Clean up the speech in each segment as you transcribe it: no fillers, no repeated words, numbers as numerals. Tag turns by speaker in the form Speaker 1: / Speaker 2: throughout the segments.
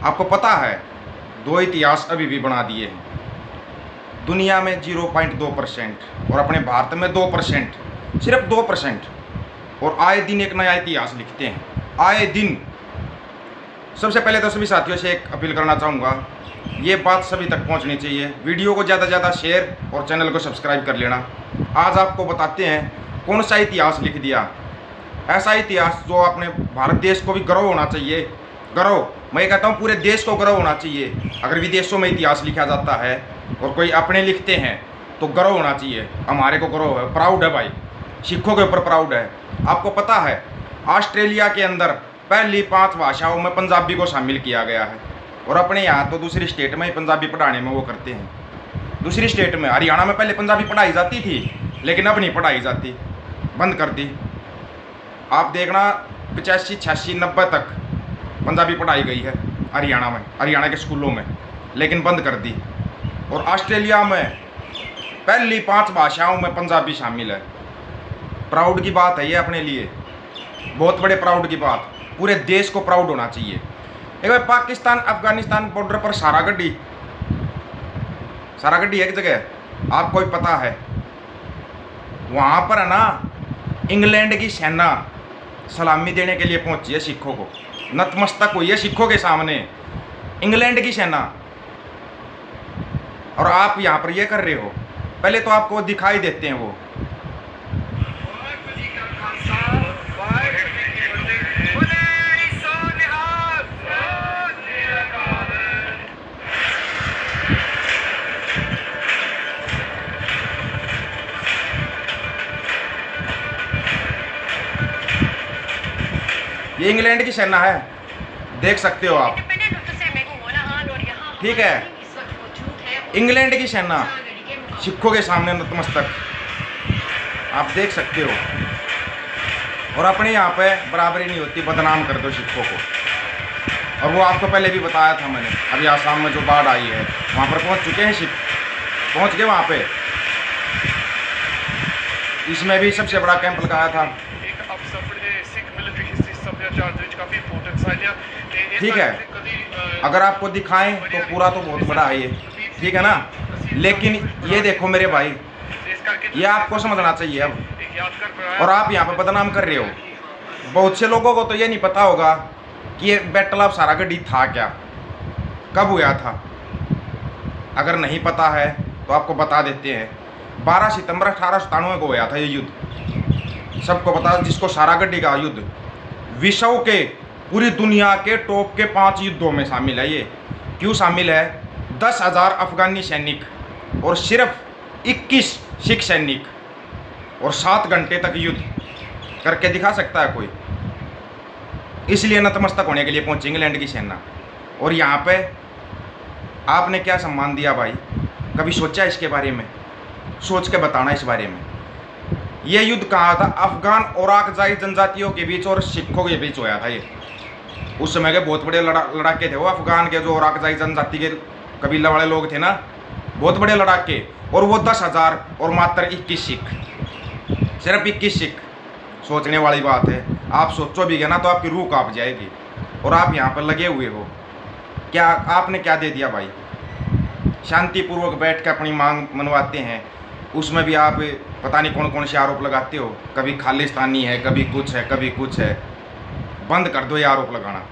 Speaker 1: आपको पता है, दो इतिहास अभी भी बना दिए हैं। दुनिया में 0.2% और अपने भारत में 2%, सिर्फ 2%। और आए दिन एक नया इतिहास लिखते हैं, आए दिन। सबसे पहले तो सभी साथियों से एक अपील करना चाहूँगा, ये बात सभी तक पहुँचनी चाहिए। वीडियो को ज़्यादा से ज़्यादा शेयर और चैनल को सब्सक्राइब कर लेना। आज आपको बताते हैं कौन सा इतिहास लिख दिया, ऐसा इतिहास जो अपने भारत देश को भी गर्व होना चाहिए। गर्व, मैं कहता हूँ पूरे देश को गर्व होना चाहिए। अगर विदेशों में इतिहास लिखा जाता है और कोई अपने लिखते हैं तो गर्व होना चाहिए। हमारे को गर्व है, प्राउड है भाई, सिखों के ऊपर प्राउड है। आपको पता है, ऑस्ट्रेलिया के अंदर पहली 5 भाषाओं में पंजाबी को शामिल किया गया है। और अपने यहाँ तो दूसरी स्टेट में ही पंजाबी पढ़ाने में वो करते हैं। दूसरी स्टेट में, हरियाणा में पहले पंजाबी पढ़ाई जाती थी, लेकिन अब नहीं पढ़ाई जाती, बंद कर दी। आप देखना 85, 86, 90 तक पंजाबी पढ़ाई गई है हरियाणा में, हरियाणा के स्कूलों में, लेकिन बंद कर दी। और ऑस्ट्रेलिया में पहली 5 भाषाओं में पंजाबी शामिल है। प्राउड की बात है ये अपने लिए, बहुत बड़े प्राउड की बात। पूरे देश को प्राउड होना चाहिए। एक बार पाकिस्तान अफगानिस्तान बॉर्डर पर सारागढ़ी एक जगह, आपको भी पता है, वहाँ पर है ना, इंग्लैंड की सेना सलामी देने के लिए पहुंची है सिखों को, नतमस्तक हुई है सिखों के सामने इंग्लैंड की सेना। और आप यहाँ पर ये कर रहे हो। पहले तो आपको दिखाई देते हैं वो, ये इंग्लैंड की सेना है, देख सकते हो आप, ठीक है। इंग्लैंड की सेना सिखों के सामने नतमस्तक, आप देख सकते हो। और अपने यहाँ पे बराबरी नहीं होती, बदनाम कर दो सिखों को। और वो आपको पहले भी बताया था मैंने, अभी आसाम में जो बाढ़ आई है वहाँ पर पहुँच चुके हैं सिख, पहुँच गए वहाँ पे। इसमें भी सबसे बड़ा कैंप लगाया था, ठीक है। अगर आपको दिखाएं तो पूरा तो बहुत बड़ा है ये, ठीक है ना। लेकिन ये देखो मेरे भाई, ये आपको समझना चाहिए अब। और आप यहाँ पे बदनाम कर रहे हो। बहुत से लोगों को तो ये नहीं पता होगा कि ये बैटल ऑफ सारागढ़ी था क्या, कब हुआ था। अगर नहीं पता है तो आपको बता देते हैं। 12 सितंबर 1897 को हुआ था ये युद्ध, सबको पता। जिसको सारागढ़ी का युद्ध विश्व के, पूरी दुनिया के टॉप के 5 युद्धों में शामिल है। ये क्यों शामिल है? 10,000 अफगानी सैनिक और सिर्फ 21 सिख सैनिक, और 7 घंटे तक युद्ध करके दिखा सकता है कोई? इसलिए नतमस्तक होने के लिए पहुंची इंग्लैंड की सेना। और यहाँ पे आपने क्या सम्मान दिया भाई? कभी सोचा इसके बारे में? सोच के बताना इस बारे में। ये युद्ध कहाँ था? अफगान और ओराकजाई जनजातियों के बीच और सिखों के बीच हुआ था ये। उस समय के बहुत बड़े लड़ाके थे वो अफगान के, जो ओराकजाई जनजाति के कबीला वाले लोग थे ना, बहुत बड़े लड़ाके। और वो 10,000 और मात्र 21 सिख, सिर्फ 21 सिख। सोचने वाली बात है। आप सोचो भी गए ना तो आपकी रूह कांप जाएगी। और आप यहाँ पर लगे हुए हो, क्या आपने क्या दे दिया भाई? शांतिपूर्वक बैठ के अपनी मांग मनवाते हैं, उसमें भी आप पता नहीं कौन कौन से आरोप लगाते हो। कभी खालिस्तानी है, कभी कुछ है, कभी कुछ है। बंद कर दो ये आरोप लगाना।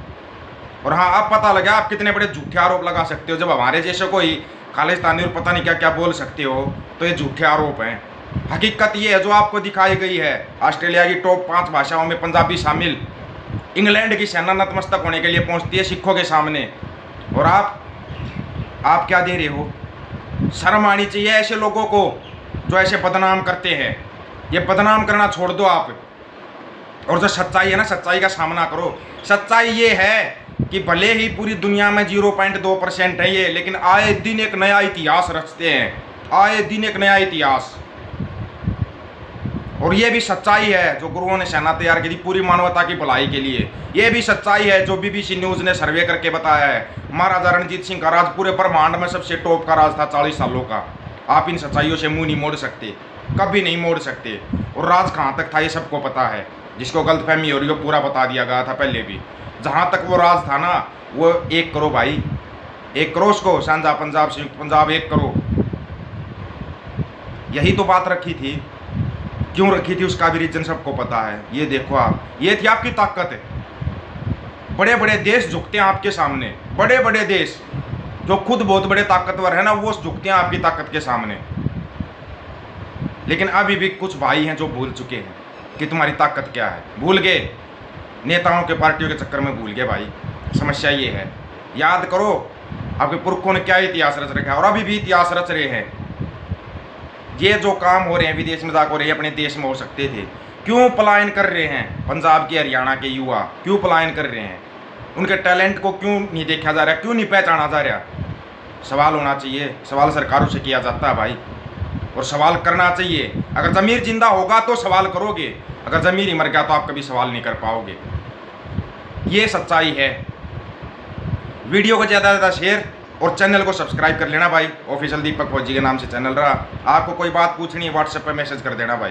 Speaker 1: और हाँ, अब पता लगा आप कितने बड़े झूठे आरोप लगा सकते हो। जब हमारे जैसे कोई खालिस्तानी और पता नहीं क्या क्या बोल सकते हो, तो ये झूठे आरोप हैं। हकीकत ये है जो आपको दिखाई गई है। ऑस्ट्रेलिया की टॉप 5 भाषाओं में पंजाबी शामिल। इंग्लैंड की सेना नतमस्तक होने के लिए पहुंचती है सिखों के सामने। और आप क्या दे रहे हो? शर्म आनी चाहिए ऐसे लोगों को जो ऐसे बदनाम करते हैं। ये बदनाम करना छोड़ दो आप। और जो सच्चाई है ना, सच्चाई का सामना करो। सच्चाई ये है कि भले ही पूरी दुनिया में 0.2% है ये, लेकिन आए दिन एक नया इतिहास रचते हैं, आए दिन एक नया इतिहास। और ये भी सच्चाई है जो गुरुओं ने सेना तैयार की थी पूरी मानवता की भलाई के लिए। ये भी सच्चाई है जो BBC न्यूज़ ने सर्वे करके बताया है। महाराजा रणजीत सिंह का राज पूरे ब्रह्मांड में सबसे टॉप का राज था 40 सालों का। आप इन सच्चाइयों से मुंह नहीं मोड़ सकते, कभी नहीं मोड़ सकते। और राज कहाँ तक था ये सबको पता है। जिसको गलतफहमी हो रही हो पूरा बता दिया गया था पहले भी। जहाँ तक वो राज था ना, वो एक करो भाई, एक करो उसको, सांझा पंजाब, संयुक्त पंजाब एक करो। यही तो बात रखी थी। क्यों रखी थी उसका भी रीजन सबको पता है। ये देखो आप, ये थी आपकी ताकत है। बड़े बड़े देश झुकते हैं आपके सामने, बड़े बड़े देश जो खुद बहुत बड़े ताकतवर है ना, वो झुकते हैं आपकी ताकत के सामने। लेकिन अभी भी कुछ भाई हैं जो भूल चुके हैं कि तुम्हारी ताकत क्या है। भूल गए, नेताओं के, पार्टियों के चक्कर में भूल गए भाई। समस्या ये है। याद करो आपके पुरखों ने क्या इतिहास रच रखा है और अभी भी इतिहास रच रहे हैं। ये जो काम हो रहे हैं विदेश में जाकर हो रहे हैं, अपने देश में हो सकते थे। क्यों पलायन कर रहे हैं पंजाब के, हरियाणा के युवा, क्यों पलायन कर रहे हैं? उनके टैलेंट को क्यों नहीं देखा जा रहा, क्यों नहीं पहचाना जा रहा? सवाल होना चाहिए। सवाल सरकारों से किया जाता है भाई, और सवाल करना चाहिए। अगर ज़मीर जिंदा होगा तो सवाल करोगे, अगर ज़मीर ही मर गया तो आप कभी सवाल नहीं कर पाओगे। ये सच्चाई है। वीडियो को ज़्यादा से ज़्यादा शेयर और चैनल को सब्सक्राइब कर लेना भाई। ऑफिशियल दीपक फौजी के नाम से चैनल रहा। आपको कोई बात पूछनी है व्हाट्सएप पे मैसेज कर देना भाई।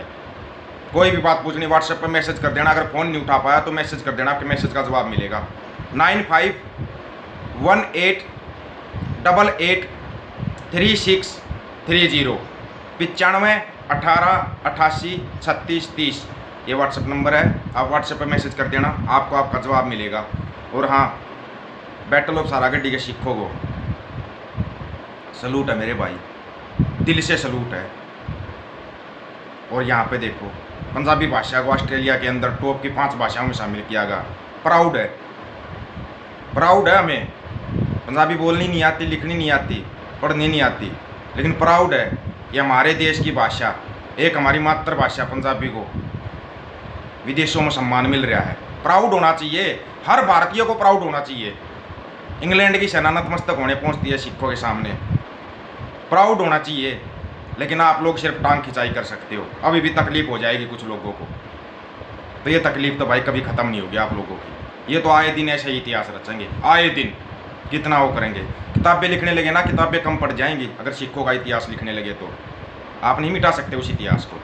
Speaker 1: कोई भी बात पूछनी व्हाट्सएप पे मैसेज कर देना। अगर फ़ोन नहीं उठा पाया तो मैसेज कर देना, आपके मैसेज का जवाब मिलेगा। 9518883630 95 18 88 36 30 ये व्हाट्सएप नंबर है। आप व्हाट्सएप पे मैसेज कर देना, आपको आपका जवाब मिलेगा। और हाँ, बैटल ऑफ सारागढ़ी के सिखों को सलूट है मेरे भाई, दिल से सलूट है। और यहाँ पे देखो, पंजाबी भाषा को ऑस्ट्रेलिया के अंदर टॉप की 5 भाषाओं में शामिल किया गया। प्राउड है, प्राउड है हमें। पंजाबी बोलनी नहीं आती, लिखनी नहीं आती, पढ़नी नहीं आती, लेकिन प्राउड है कि हमारे देश की भाषा, एक हमारी मातृभाषा पंजाबी को विदेशों में सम्मान मिल रहा है। प्राउड होना चाहिए, हर भारतीय को प्राउड होना चाहिए। इंग्लैंड की सेना नतमस्तक होने पहुंचती है सिखों के सामने, प्राउड होना चाहिए। लेकिन आप लोग सिर्फ टांग खिंचाई कर सकते हो। अभी भी तकलीफ हो जाएगी कुछ लोगों को, तो ये तकलीफ तो भाई कभी ख़त्म नहीं होगी आप लोगों की। ये तो आए दिन ऐसे ही इतिहास रचेंगे, आए दिन कितना वो करेंगे। किताबें लिखने लगे ना, किताबें कम पड़ जाएंगी। अगर सिखों का इतिहास लिखने लगे तो आप नहीं मिटा सकते उस इतिहास को।